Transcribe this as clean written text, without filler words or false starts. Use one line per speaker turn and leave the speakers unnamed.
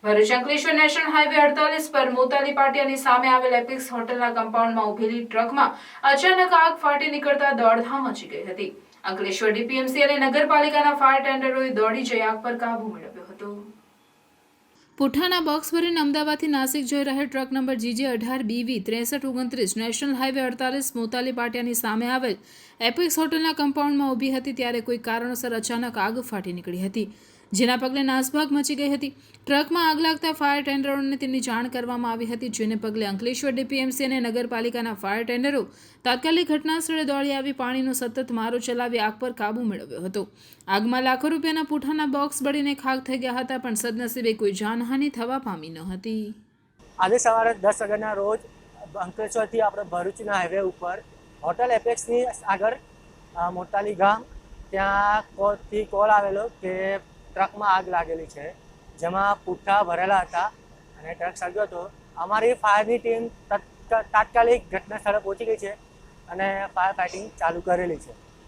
Bharuch Ankleshwar national highway 48 પર મોતાલી પાટિયાની સામે આવેલ એપિક્સ હોટલના કમ્પાઉન્ડમાં ઉભેલી ટ્રકમાં અચાનક આગ ફાટી નીકળતા દોડધામ મચી ગઈ હતી. અંકલેશ્વર ડીપીએમસી અને નગરપાલિકાના ફાયર ટેન્ડરોએ દોડી જઈ આગ પર કાબુ મેળવ્યો હતો. પુઠ્ઠાના બોક્સ ભરીને અમદાવાદથી નાસિક જઈ રહેલ truck number GJ18BV 6329 national highway 48 Motali પાટિયાની સામે આવેલ એપિક્સ હોટલના કમ્પાઉન્ડમાં ઊભી હતી ત્યારે કોઈ કારણોસર અચાનક આગ ફાટી નીકળી હતી, જેના પગલે નાસભાગ મચી ગઈ હતી. ટ્રકમાં આગ લાગતા ફાયર ટેન્ડરોને તેની જાણ કરવામાં આવી હતી, જેને પગલે અંકલેશ્વર ડીપીએમસી અને નગરપાલિકાના ફાયર ટેન્ડરો તાત્કાલિક ઘટનાસ્થળે દોડી આવી પાણીનો સતત મારો ચલાવી આગ પર કાબુ મેળવ્યો હતો. આગમાં લાખો રૂપિયાના પુઠ્ઠાના બોક્સ બળીને ખાખ થઈ ગયા હતા, પણ સદનસીબે કોઈ જાનહાનિ થવા પામી ન હતી.
આજે સવારે 10 વાગ્યાના રોજ અંકલેશ્વરથી આપણે ભરૂચના હાઈવે ઉપર હોટલ એપેક્સની આગળ મોતાલી ગામ ત્યાંથી કોલ આવેલો કે ટ્રકમાં આગ લાગેલી છે, જેમાં પુઠ્ઠા ભરેલા હતા અને ટ્રક સળગ્યો હતો. અમારી ફાયરની ટીમ તાત્કાલિક ઘટના સ્થળે પહોંચી ગઈ છે અને ફાયર ફાઇટિંગ ચાલુ કરેલી છે.